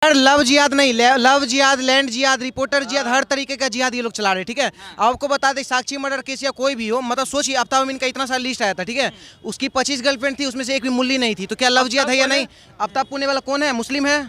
यार लव जिहाद नहीं, लव जिहाद, लैंड जिहाद, रिपोर्टर जिहाद, हर तरीके का जिहाद ये लोग चला रहे हैं। ठीक है, आपको बता दें साक्षी मर्डर केस या कोई भी हो, मतलब सोचिए आफ्ताब अमीन का इतना सारा लिस्ट आया था। ठीक है, उसकी 25 गर्लफ्रेंड थी, उसमें से एक भी मुल्ली नहीं थी, तो क्या लव जिहाद है या नहीं? आफ्ताब पुणे वाला कौन है? मुस्लिम है।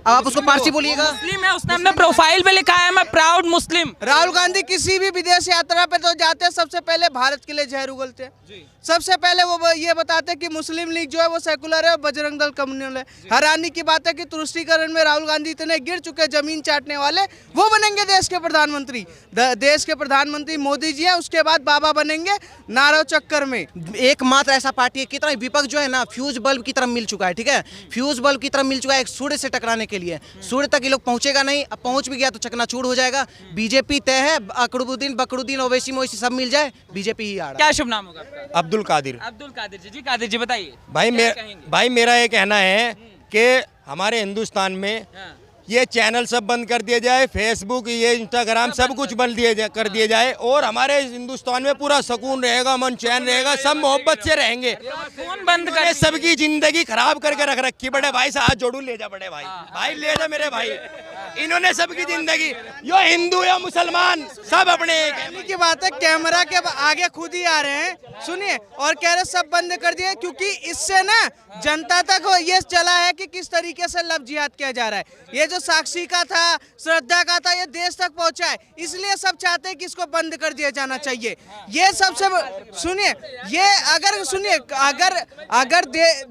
अब आप उसको पारसी बोलिएगा। मुस्लिम है, उसने अपने प्रोफाइल पे लिखा है मैं प्राउड मुस्लिम। राहुल गांधी किसी भी विदेश यात्रा पे तो जाते हैं, सबसे पहले भारत के लिए जहर उगलते हैं। सबसे पहले वो ये बताते हैं कि मुस्लिम लीग जो है वो सेकुलर है और बजरंग दल कम्युनल है। हैरानी की बात है कि तुष्टीकरण में राहुल गांधी इतने गिर चुके जमीन चाटने वाले, वो बनेंगे देश के प्रधानमंत्री। देश के प्रधानमंत्री मोदी जी है, उसके बाद बाबा बनेंगे नारो चक्कर में। एकमात्र ऐसा पार्टी है, कितना विपक्ष जो है ना फ्यूज बल्ब की तरफ मिल चुका है। ठीक है, फ्यूज बल्ब की तरफ मिल चुका है एक सूर्य से टकराने के लिए। सूर्य तक ये लोग पहुंचेगा नहीं, अब पहुंच भी गया तो चकनाचूर हो जाएगा। बीजेपी तय है, अकड़ुद्दीन बकरुद्दीन ओवैसी मोवैसी सब मिल जाए, बीजेपी ही आ रहा है। क्या शुभ नाम होगा आपका? अब्दुल कादिर। अब्दुल कादिर जी। जी कादिर जी बताइए। भाई मेरा ये कहना है कि हमारे हिंदुस्तान में ये चैनल सब बंद कर दिए जाए, फेसबुक ये इंस्टाग्राम सब कुछ बंद कर दिए जाए और हमारे हिंदुस्तान में पूरा सुकून रहेगा, मन चैन रहेगा, सब मोहब्बत से रहेंगे। फोन बंद कर सबकी जिंदगी खराब करके रख रखी। बड़े भाई से हाथ जोड़ू, ले जा बड़े भाई, भाई ले जा मेरे भाई। इन्होंने सबकी जिंदगी, यो हिंदू या मुसलमान सब अपने की बात है, कैमरा के आगे खुद ही आ रहे हैं, सुनिए, और कह रहे सब बंद कर दिए क्योंकि इससे ना जनता तक ये चला है कि किस तरीके से लव जिहाद किया जा रहा है। ये जो साक्षी का था, श्रद्धा का था, ये देश तक पहुंचा है, इसलिए सब चाहते हैं कि इसको बंद कर दिया जाना चाहिए। ये सबसे सुनिए, ये अगर सुनिए, अगर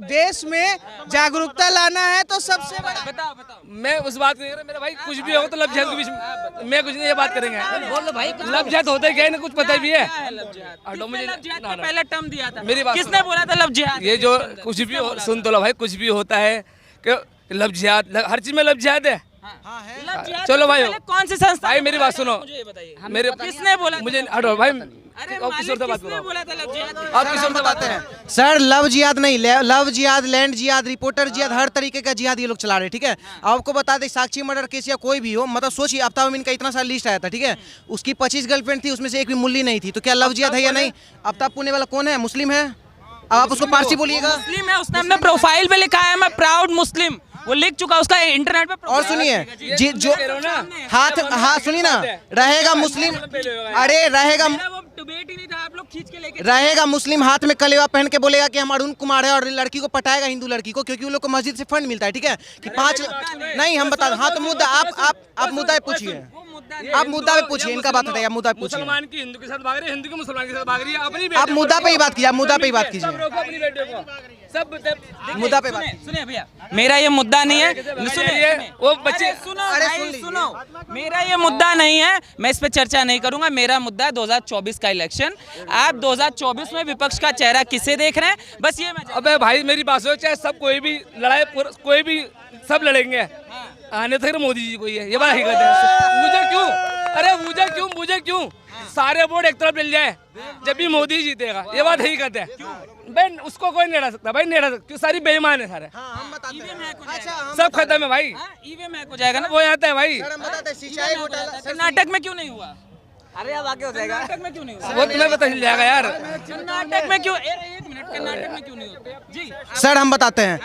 देश में जागरूकता लाना है तो सबसे बड़ा बताओ बताओ। मैं उस बात को नहीं कर रहा, मेरा भाई कुछ भी हो तो लव जिहाद के बीच में मैं कुछ नहीं ये बात करेंगे। बोलो भाई, लव जिहाद होता है क्या, इन्हें कुछ पता भी है? किसने लव जिहाद का पहला टर्म दिया था? मेरी बात किसने बोला था लव जिहाद? ये जो कुछ भी सुन तो लो भाई, कुछ भी होता है कि लव जिहाद, हर चीज में लव जिहाद है। लव जिहाद चलो भाई, पहले कौन सी संस्था? भाई मेरी बात सुनो, मुझे ये बताइए, मेरे किसने बोला? मुझे हटो भाई, अरे आप किसी और से बात किसने करो। बोला था लव जिहाद? आप किसी और से बात करें। सर लव जिहाद नहीं, लव जिहाद, लैंड जिहाद, रिपोर्टर जिहाद, हर तरीके का जिहाद ये लोग चला रहे हैं। ठीक है, आपको बता दें साक्षी मर्डर केस या कोई भी हो, मतलब सोचिए आफ्ताब अमीन का इतना सारा लिस्ट आया था। ठीक है, उसकी 25 गर्लफ्रेंड थी, उसमें से एक भी मुल्ली नहीं थी, तो क्या लव जिहाद है या नहीं? आफ्ताब पुणे वाला कौन है? मुस्लिम है। अब आप उसको पारसी बोलिएगा। मुस्लिम है, उसने अपने प्रोफाइल पे लिखा है मैं प्राउड मुस्लिम। वो लिख चुका उसका इंटरनेट पे। और सुनिए जो हाथ सुनिए ना, रहेगा मुस्लिम, अरे रहेगा वो डिबेट ही नहीं था, आप लोग खींच के लेके रहेगा मुस्लिम, हाथ में कलेवा पहन के बोलेगा कि हम अरुण कुमार है और लड़की को पटाएगा हिंदू लड़की को, क्योंकि उन लोग को मस्जिद से फंड मिलता है। ठीक है, कि 5 नहीं हम बता, हाँ तो मुद्दा आप मुद्दा पे पूछिए, आप मुद्दा पे पूछिए, इनका बात हटाइए, आप मुद्दा पे पूछिए। मुसलमान की हिंदू के साथ भाग रही है, हिंदू की मुसलमान के साथ भाग रही है, अपनी आप मुद्दा पे ही बात कीजिए, आप मुद्दा पे ही बात कीजिए, अपनी बेटियों को सब मुद्दा पे बात। सुनिए भैया, मेरा ये मुद्दा नहीं है। सुनिए वो बच्चे सुनो, सुनो, मेरा ये मुद्दा नहीं है, मैं इस पे चर्चा नहीं करूंगा। मेरा मुद्दा है 2024 का इलेक्शन। आप 2024 में विपक्ष का चेहरा किसे देख रहे हैं, बस ये मैं। अबे भाई मेरी बात सुनो, चाहे सब कोई भी लड़ाई, कोई भी सब लड़ेंगे, आने तक मोदी जी को ही है, ये बात हकीकत है। मुझे क्यों, अरे मुझे क्यों सारे वोट एक तरफ मिल जाए जब भी मोदी जीतेगा, ये बात हकीकत है। भाई उसको कोई नहीं हटा सकता, भाई नहीं हटा सकता, क्यों सारी बेईमान है सारे। सब खत्म है भाई, ईवीएम हैक हो जाएगा ना, वो आता है भाई। कर्नाटक में क्यों नहीं हुआ? अरे अब आगे हो जाएगा। कर्नाटक में क्यों नहीं हुआ? वो तुम्हें पता चल जाएगा यार। कर्नाटक में क्यों, एक मिनट, कर्नाटक में क्यों नहीं होता जी? सर हम बताते हैं,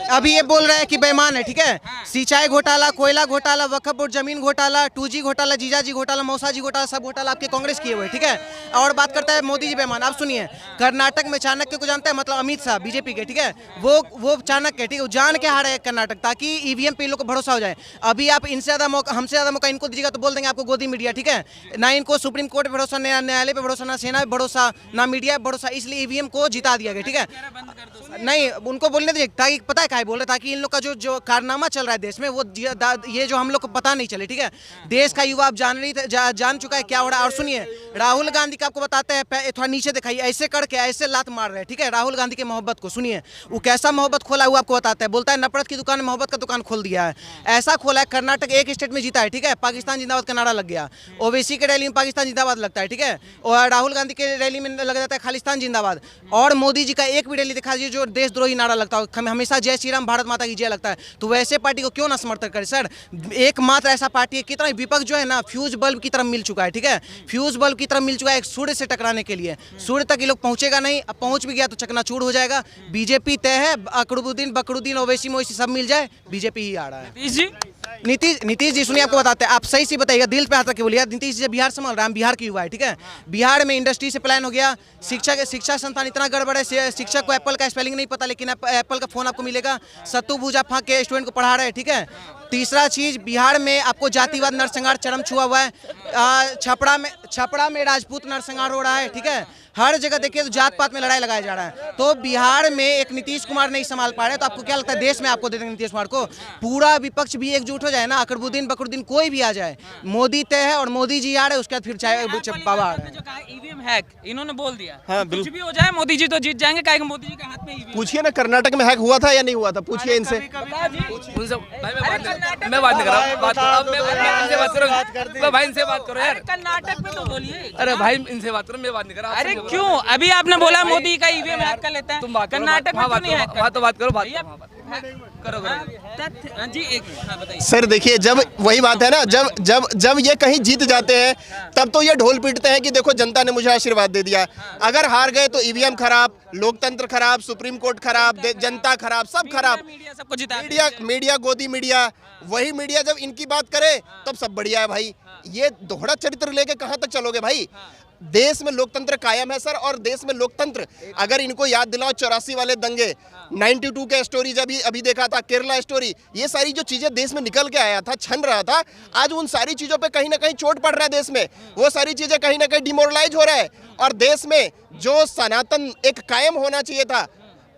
अभी ये बोल रहे हैं कि बेईमान है। ठीक है, सिंचाई घोटाला, कोयला घोटाला, वक्फ बोर्ड जमीन घोटाला, 2G घोटाला, जीजाजी घोटाला, मौसाजी घोटाला, सब घोटाला आपके कांग्रेस किए हुए। ठीक है, और बात करता है मोदी जी बेईमान। आप सुनिए, कर्नाटक में चाणक्य को जानते हैं, मतलब अमित शाह बीजेपी के। ठीक है, वो चाणक्य, ठीक है, जान के हारे कर्नाटक, ताकि ईवीएम पे इन लोग को भरोसा हो जाए। अभी आप इनसे ज्यादा मौका, हमसे ज्यादा मौका इनको दीजिएगा तो बोल देंगे आपको गोदी मीडिया। ठीक है, ना इनको सुप्रीम कोर्ट पे भरोसा, ना न्यायालय पे भरोसा, ना सेना पे भरोसा, ना मीडिया पे भरोसा, इसलिए ईवीएम को जिता दिया गया। ठीक है, नहीं उनको बोलने दीजिए, ताकि पता है क्या बोल रहे, ताकि इन लोग का जो कारनामा चल रहा है देश में, वो ये जो हम लोग को पता नहीं चले। ठीक है, देश का युवा आप जान चुका है क्या हो रहा है। और सुनिए, राहुल गांधी का आपको बताते हैं, थोड़ा नीचे दिखाइए, ऐसे करके ऐसे लात मार रहे हैं। ठीक है, राहुल गांधी के मोहब्बत को सुनिए, वो कैसा मोहब्बत खोला है वो आपको बताता है। बोलता है नफरत की दुकान में मोहब्बत का दुकान खोल दिया है, ऐसा खोला है। कर्नाटक एक स्टेट में जीता है। ठीक है, पाकिस्तान जिंदाबाद का नारा लग गया, ओवैसी के रैली में पाकिस्तान जिंदाबाद लगता है। ठीक है, और राहुल गांधी के रैली में लग जाता है खालिस्तान जिंदाबाद। और मोदी जी का एक भी रैली दिखा दीजिए जो देशद्रोही नारा लगता है, हमेशा जय श्री राम भारत माता की जय लगता है, तो वैसे पार्टी को क्यों ना समर्थन करे सर। एकमात्र ऐसा पार्टी है, कितना विपक्ष जो है ना फ्यूज बल्ब की तरफ मिल चुका है, ठीक है, फ्यूज बल्ब की तरफ मिल चुका है एक सूर्य से टकराने के लिए। सूर्य तक ये लोग पहुंचेगा नहीं, अब पहुंच भी गया तो चकनाचूर हो जाएगा। बीजेपी तय है, अकड़ुद्दीन बकरुद्दीन ओवैसी मोवैसी सब मिल जाए, बीजेपी ही आ रहा है। नीतीश जी सुनिए, आपको बताते हैं, आप सही से बताइएगा, दिल पे हाथ रख के बोलिए। नीतीश जी बिहार संभाल रहा है, बिहार की युवा है, ठीक है, बिहार में इंडस्ट्री से प्लान हो गया, शिक्षा संस्थान इतना गड़बड़ है, शिक्षक को एप्पल का स्पेलिंग नहीं पता, लेकिन एप्पल का फोन आपको मिलेगा, सत्तू भूजा फाँक के स्टूडेंट को पढ़ा रहे हैं, ठीक है। तीसरा चीज, बिहार में आपको जातिवाद नरसंहार चरम छुआ हुआ है। छपरा में राजपूत नरसंहार हो रहा है, ठीक है, हर जगह देखिए तो जात पात में लड़ाई लगाया जा रहा है। तो बिहार में एक नीतीश कुमार नहीं संभाल पा रहे, तो आपको क्या लगता है देश में आपको दे देंगे नीतीश कुमार को? पूरा विपक्ष भी एकजुट हो जाए ना, अकबरुद्दीन बकरुद्दीन कोई भी आ जाए, मोदी तय है और मोदी जी आ रहे हैं, उसके बाद फिर चाहे बाबा आ रहे हैं। जो कहा ईवीएम हैक, इन्होंने बोल दिया, हाँ, कुछ भी हो जाए मोदी जी तो जीत जाएंगे, काहे कि मोदी जी के हाथ में ईवीएम। पूछिए ना, कर्नाटक में हैक हुआ था या नहीं हुआ था, पूछिए इनसे। मैं बात नहीं कर रहा, भाई इनसे बात करो यार, कर्नाटक में तो बोलिए। अरे भाई इनसे बात करो, मैं बात नहीं कर रहा। अरे क्यों, अभी आपने बोला मोदी का ईवीएम हैक कर लेते हैं, तुम बात कर्नाटक में तो नहीं हैक बात तो बात करो, बात करो जी। एक बताइए सर, देखिए, जब वही बात है ना, जब ये कहीं जीत जाते हैं तब तो ये ढोल पीटते हैं कि देखो जनता ने मुझे आशीर्वाद दे दिया। अगर हार गए तो ईवीएम खराब, लोकतंत्र खराब, सुप्रीम कोर्ट खराब, जनता खराब, सब खराब, सबको जिता मीडिया गोदी मीडिया। वही मीडिया जब इनकी बात करे तब सब बढ़िया है भाई। ये दोहरा चरित्र लेके कहां तक चलोगे भाई? देश में लोकतंत्र कायम है सर, और देश में लोकतंत्र, अगर इनको याद दिलाओ 84 वाले दंगे, 92 के स्टोरी जब अभी देखा था, केरला स्टोरी, ये सारी जो चीजें देश में निकल के आया था, छन रहा था, आज उन सारी चीजों पे कहीं ना कहीं चोट पड़ रहा है देश में। वो सारी चीजें कहीं ना कहीं डिमोरलाइज हो रहा है, और देश में जो सनातन एक कायम होना चाहिए था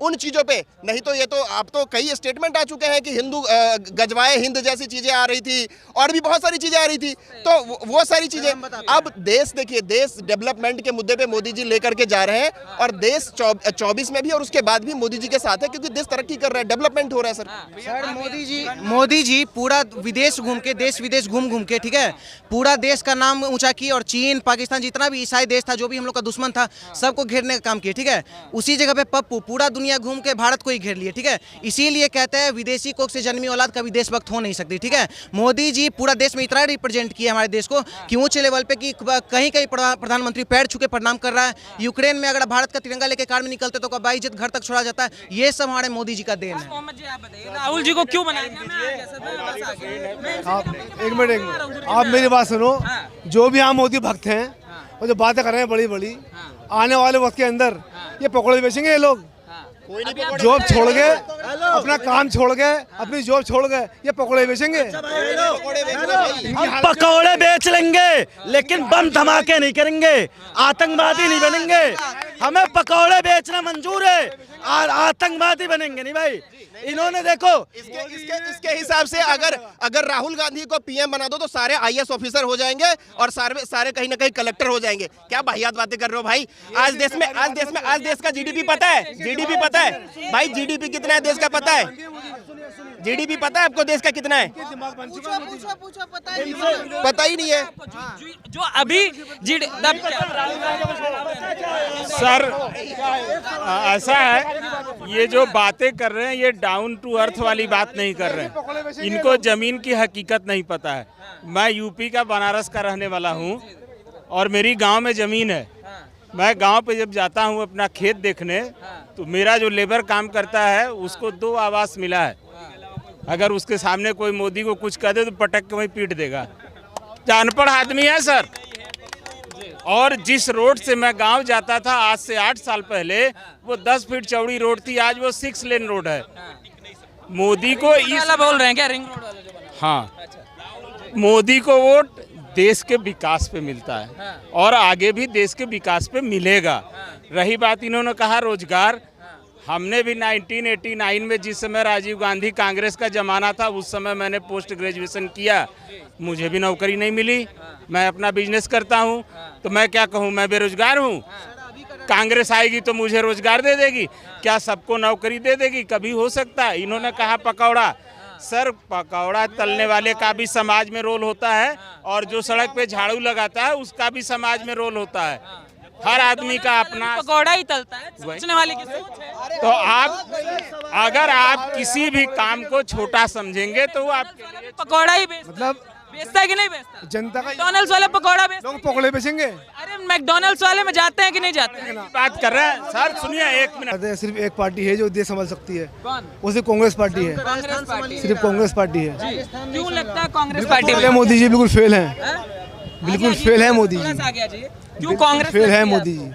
उन चीजों पे नहीं, तो ये तो अब तो कई स्टेटमेंट आ चुके हैं कि हिंदू गजवाए हिंद जैसी चीजें आ रही थी, और भी बहुत सारी चीजें आ रही थी, तो वो सारी चीजें अब देश, देखिए, देश डेवलपमेंट के मुद्दे पे मोदी जी लेकर के जा रहे हैं, और देश 24 में भी और उसके बाद भी मोदी जी के साथ है, क्योंकि देश तरक्की कर रहा है, डेवलपमेंट हो रहा है सर। सर मोदी जी पूरा विदेश घूम के, देश विदेश घूम के, ठीक है, पूरा देश का नाम ऊंचा किया, और चीन पाकिस्तान जितना भी ईसाई देश था, जो भी हम लोग का दुश्मन था, सबको घेरने का काम किया, ठीक है। उसी जगह पे पप्पू पूरा दुनिया घूम के भारत को ही घेर लिए, ठीक है। इसीलिए कहते हैं विदेशी कोख से जन्मी औलाद कभी देशभक्त हो नहीं सकती, ठीक है। मोदी जी पूरा देश में इतना रिप्रेजेंट किया हमारे देश को कि ऊंचे लेवल पे कि कहीं कहीं प्रधानमंत्री पैर छू के प्रणाम कर रहा है। यूक्रेन में अगर भारत का तिरंगा लेके कार में निकलते तो बाइज्जत घर तक छोड़ा जाता है। ये सब हमारे मोदी जी का देन है। राहुल जी को क्यों बनाया? एक मिनट, आप मेरी बात सुनो। जो भी हम मोदी भक्त हैं और जो बातें कर रहे हैं बड़ी बड़ी, आने वाले वक्त के अंदर ये पकौड़े बेचेंगे ये लोग। जॉब छोड़ गए, अपना काम छोड़ गए, अपनी जॉब छोड़ गए, ये पकौड़े बेचेंगे। हम पकौड़े बेच लेंगे लेकिन बम धमाके नहीं करेंगे, आतंकवादी नहीं बनेंगे। हमें पकौड़े बेचना मंजूर है और आतंकवादी बनेंगे नहीं भाई। इन्होंने देखो इसके हिसाब से अगर राहुल गांधी को पीएम बना दो तो सारे आईएएस ऑफिसर हो जाएंगे और सारे कहीं ना कहीं कलेक्टर हो जाएंगे। क्या वाहियात बातें कर रहे हो भाई? आज देश का जीडीपी पता है? जीडीपी पता है भाई? जीडीपी कितना है देश का पता है? जीडीपी पता है आपको देश का कितना है? पता ही नहीं है जो अभी सर ऐसा है, ये जो बातें कर रहे हैं ये डाउन टू अर्थ वाली बात नहीं कर रहे हैं। इनको जमीन की हकीकत नहीं पता है। मैं यूपी का बनारस का रहने वाला हूँ और मेरी गांव में ज़मीन है। मैं गांव पे जब जाता हूँ अपना खेत देखने, तो मेरा जो लेबर काम करता है उसको 2 आवास मिला है। अगर उसके सामने कोई मोदी को कुछ कह दे तो पटक के वहीं पीट देगा। अनपढ़ आदमी है सर। और जिस रोड से मैं गांव जाता था आज से 8 साल पहले, वो 10 फीट चौड़ी रोड थी, आज वो 6 लेन रोड है। मोदी को इस बोल रहे हैं क्या रिंग रोड वाला जो बना? हाँ, मोदी को वोट देश के विकास पे मिलता है और आगे भी देश के विकास पे मिलेगा। रही बात इन्होंने कहा रोजगार, हमने भी 1989 में जिस समय राजीव गांधी कांग्रेस का जमाना था उस समय मैंने पोस्ट ग्रेजुएशन किया, मुझे भी नौकरी नहीं मिली। मैं अपना बिजनेस करता हूं, तो मैं क्या कहूं, मैं बेरोजगार हूं। कांग्रेस आएगी तो मुझे रोजगार दे देगी, क्या सबको नौकरी दे देगी? कभी हो सकता है। इन्होंने कहा पकौड़ा, सर पकौड़ा तलने वाले का भी समाज में रोल होता है और जो सड़क पे झाड़ू लगाता है उसका भी समाज में रोल होता है। हर आदमी का अपना। पकौड़ा ही तलता है, सोचने वाले की सोच है। तो आप अगर आप किसी भी काम को छोटा समझेंगे तो वो आपके लिए पकौड़ा ही मतलब बेचता है कि नहीं बेचता? जनता का मैकडॉनल्ड्स वाले पकौड़ा बेचते लोग पकौड़े बेचेंगे। अरे मैकडॉनल्ड्स वाले में जाते हैं कि नहीं जाते हैं? बात कर रहे हैं सर, सुनिए एक मिनट। सिर्फ एक पार्टी है जो देश संभाल सकती है, कौन? वो सिर्फ कांग्रेस पार्टी है। कांग्रेस पार्टी। सिर्फ कांग्रेस पार्टी है। क्यों लगता है कांग्रेस पार्टी पहले में? मोदी जी बिल्कुल फेल हैं, बिल्कुल फेल है मोदी थोड़ा जी, सा आगे आ जाइए। क्यों कांग्रेस फेल है लगती मोदी जी।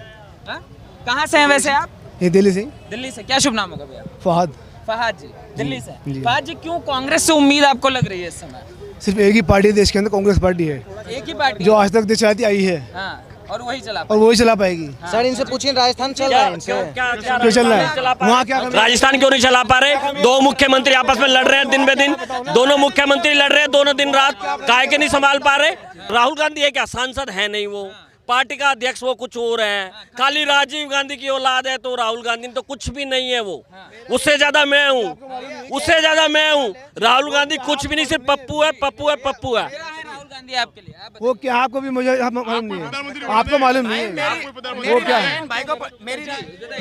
हाँ? कहाँ से हैं वैसे आप? ये दिल्ली से दिल्ली से। क्या शुभ नाम होगा भैया? फहद। फहद जी, दिल्ली से। जी। फहद जी, क्यों कांग्रेस से उम्मीद आपको लग रही है इस समय? सिर्फ एक ही पार्टी है देश के अंदर, कांग्रेस पार्टी है, एक ही पार्टी जो आज तक देश चलाती आई है हाँ, और वही चला और वही चला पाएगी। सर इनसे पूछिए, राजस्थान चल रहा है इनसे। क्यों चल रहा है वहाँ, क्या कर रहे हैं? राजस्थान क्यों नहीं चला पा रहे? दो मुख्यमंत्री आपस में लड़ रहे हैं दिन बे दिन, दोनों मुख्यमंत्री लड़ रहे हैं दोनों दिन रात, काहे के नहीं संभाल पा रहे? राहुल गांधी है क्या? सांसद है नहीं, वो पार्टी का अध्यक्ष वो कुछ और है, खाली राजीव गांधी की औलाद है, तो राहुल गांधी तो कुछ भी नहीं है, वो उससे ज्यादा मैं हूँ, उससे ज्यादा मैं हूँ। राहुल गांधी कुछ भी नहीं, सिर्फ पप्पू है, पप्पू है, पप्पू है। राहुल गांधी आपके लिए आप वो क्या, आपको भी मुझे मालूम नहीं है, आपको मालूम नहीं है वो क्या है।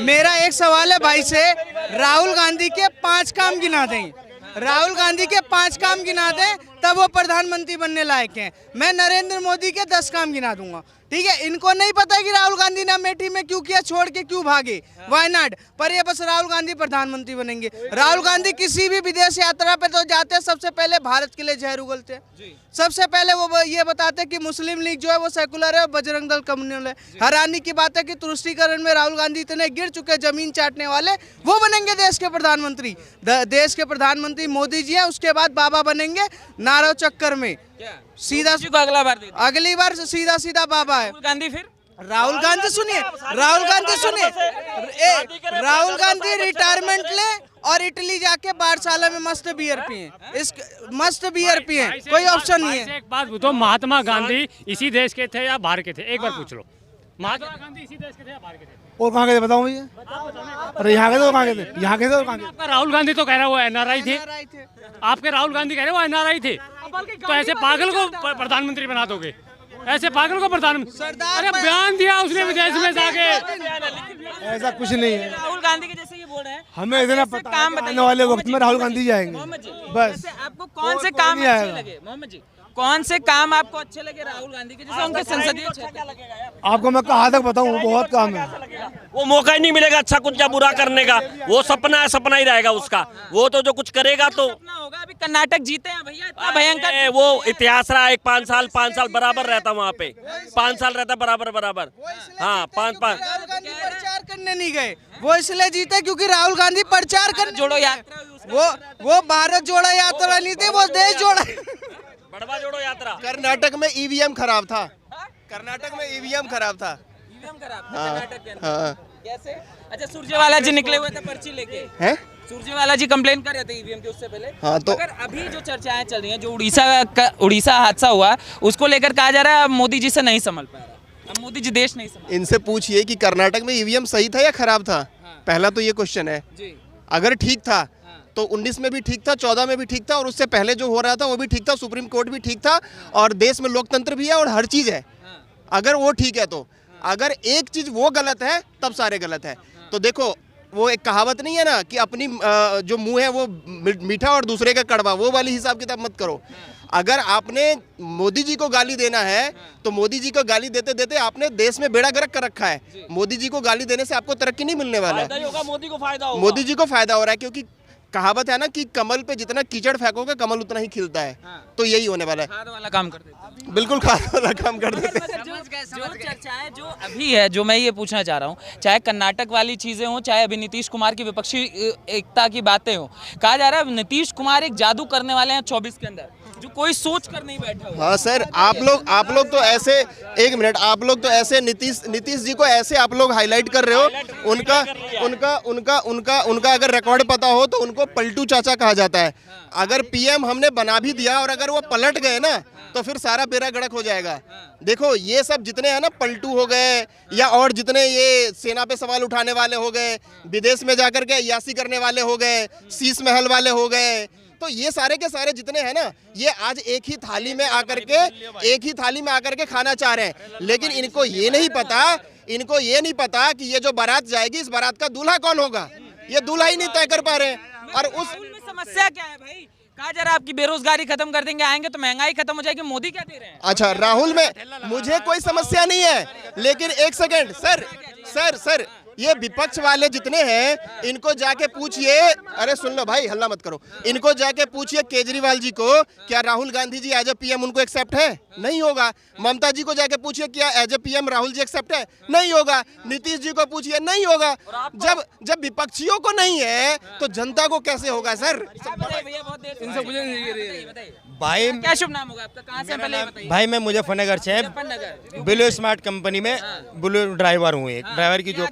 मेरा एक सवाल है भाई से, राहुल गांधी के 5 काम गिना दें, राहुल गांधी के 5 काम गिना दें तब वो प्रधानमंत्री बनने लायक हैं। मैं नरेंद्र मोदी के 10 काम गिना दूंगा, ठीक है? इनको नहीं पता कि राहुल गांधी ने अमेठी में क्यों किया, छोड़ के क्यों भागे, वायनाड पर, ये बस राहुल गांधी प्रधानमंत्री बनेंगे। राहुल गांधी किसी भी विदेश यात्रा पे तो जाते हैं, सबसे पहले भारत के लिए जहर उगलते हैं, सबसे पहले वो ये बताते हैं कि मुस्लिम लीग जो है वो सेकुलर है और बजरंग दल कम्युनल है। हैरानी की बात है कि तुष्टीकरण में राहुल गांधी इतने गिर चुके, जमीन चाटने वाले, वो बनेंगे देश के प्रधानमंत्री। देश के प्रधानमंत्री मोदी जी हैं, उसके बाद बाबा बनेंगे नारो चक्कर में, सीधा को अगला बार दे दो। अगली बार सीधा सीधा बाबा है। राहुल गांधी फिर राहुल गांधी सुनिए, राहुल गांधी सुनिए, राहुल गांधी रिटायरमेंट ले और इटली जाके बारसाला में मस्त बियर पिए, इस मस्त बियर पिए, कोई ऑप्शन नहीं है। एक बात पूछो, महात्मा गांधी इसी देश के थे या बाहर के थे? एक बार पूछ लो, महात्मा गांधी इसी देश के थे या बाहर के थे? और कहाँ के थे बताओ मुझे? अरे यहाँ के थे और कहाँ के थे? यहाँ के थे और कहाँ के? आपका राहुल गांधी तो कह रहा है वो एनआरआई थे, आपके राहुल गांधी कह रहे हैं वो एनआरआई थे, तो ऐसे पागल को प्रधानमंत्री बना दोगे? ऐसे पागल को प्रधानमंत्री? अरे बयान दिया उसने विदेश में जाके, ऐसा कुछ नहीं है। राहुल गांधी के जैसे ये बोल रहे हैं। हमें इतना पता है कि आने वाले वक्त में राहुल गांधी जाएंगे, बस। वैसे आपको कौन से काम अच्छे लगे मोहम्मद जी? कौन से काम आपको अच्छे लगे राहुल गांधी के, जैसे उनके संसदीय क्षेत्र? आपको मैं कहाँ तक बताऊँ, बहुत काम है। वो मौका ही नहीं मिलेगा अच्छा कुछ या बुरा करने का, वो सपना है, सपना ही रहेगा उसका, वो तो जो कुछ करेगा तो सपना होगा। अभी कर्नाटक जीते हैं भैया, इतना भयंकर वो इतिहास रहा है, 5 साल बराबर रहता वहाँ पे, 5 साल रहता बराबर। हाँ 5 राहुल गांधी प्रचार करने नहीं गए, वो इसलिए जीते क्योंकि राहुल गांधी प्रचार कर जोड़ो यात्रा, वो भारत जोड़ो यात्रा नहीं थी, वो देश जोड़ा। बड़वा जोड़ो यात्रा। कर्नाटक में ईवीएम खराब था, कर्नाटक में ईवीएम खराब था। ईवीएम खराब था कर्नाटक के अंदर। हाँ। कैसे? अच्छा, सुरजेवाला जी निकले हुए थे पर्ची लेके, हैं? सुरजेवाला जी कंप्लेन कर रहे थे ईवीएम के उससे पहले। हाँ, तो मगर अभी जो चर्चाएं चल रही हैं, जो उड़ीसा हादसा हुआ उसको लेकर कहा जा रहा है मोदी जी से नहीं संभल पा रहा, अब मोदी जी देश नहीं संभल। इनसे पूछिए कि कर्नाटक में ईवीएम सही था या खराब था, पहला तो ये क्वेश्चन है। अगर ठीक था तो 19 में भी ठीक था, 14 में भी ठीक था, और उससे पहले जो हो रहा था वो भी ठीक था, सुप्रीम कोर्ट भी ठीक था, और देश में लोकतंत्र भी है और हर चीज़ है। अगर वो ठीक है तो, अगर एक चीज़ वो गलत है तब सारे गलत है। तो देखो, वो एक कहावत नहीं है ना कि अपनी जो मुंह है वो मीठा और दूसरे का कड़वा, वो वाली हिसाब किताब मत करो। अगर आपने मोदी जी को गाली देना है तो मोदी जी को गाली देते देते आपने देश में बेड़ा गर्क कर रखा है। मोदी जी को गाली देने से आपको तरक्की नहीं मिलने वाला है, मोदी को फायदा होगा, मोदी जी को फायदा हो रहा है, क्योंकि कहावत है ना कि कमल पे जितना कीचड़ फेंकोगे कमल उतना ही खिलता है। तो यही होने वाला है। खाद वाला काम कर देते हैं। बिल्कुल खाद वाला काम कर देते हैं। जो चर्चाएं जो अभी है, जो मैं ये पूछना चाह रहा हूँ, चाहे कर्नाटक वाली चीजें हों, चाहे अभी नीतीश कुमार की विपक्षी एकता की बातें हों, कहा जा रहा है नीतीश कुमार एक जादू करने वाले हैं 24 के अंदर, जो कोई सोच कर नहीं बैठा हुआ। हाँ सर, आप लोग तो ऐसे, एक मिनट, आप लोग तो ऐसे नीतीश जी को ऐसे आप लोग हाईलाइट कर रहे हो। उनका अगर रिकॉर्ड पता हो तो उनको पलटू चाचा कहा जाता है। अगर पीएम हमने बना भी दिया और अगर वो पलट गए ना तो फिर सारा बेड़ा गड़क हो जाएगा। देखो, ये सब जितने हैं ना, पलटू हो गए या और जितने ये सेना पे सवाल उठाने वाले हो गए, विदेश में जाकर के अय्यासी करने वाले हो गए, शीश महल वाले हो गए, तो ये सारे के सारे जितने हैं ना, ये आज एक ही थाली में आकर के खाना चाह रहे हैं। लेकिन इनको ये नहीं पता इनको ये नहीं पता कि ये जो बारात जाएगी इस बारात का दूल्हा कौन होगा, ये दूल्हा ही नहीं तय कर पा रहे हैं। और उस राहुल में समस्या क्या है भाई? कहा जा रहा है आपकी बेरोजगारी खत्म कर देंगे, आएंगे तो महंगाई खत्म हो जाएगी, मोदी क्या दे रहे हैं? अच्छा, राहुल में मुझे कोई समस्या नहीं है, लेकिन एक सेकंड सर ये विपक्ष वाले जितने हैं इनको जाके पूछिए, अरे सुन लो भाई, हल्ला मत करो, इनको जाके पूछिए केजरीवाल जी को, क्या Rahul Gandhi ji as a PM उनको एक्सेप्ट है? नहीं होगा। ममता जी को जाके पूछिए क्या as a PM Rahul ji accept है? नहीं होगा। नीतीश जी को पूछिए, नहीं होगा। जब विपक्षियों को नहीं है तो जनता को कैसे होगा सर? भैया बहुत देर से बताइए। भाई क्या शुभ नाम होगा आपका? कहाँ से हैं? पहले ये बताइए। भाई मैं मुजफ्फरनगर से मुजफ्फरनगर ब्लू स्मार्ट कंपनी में ब्लू ड्राइवर हूँ, एक ड्राइवर की जॉब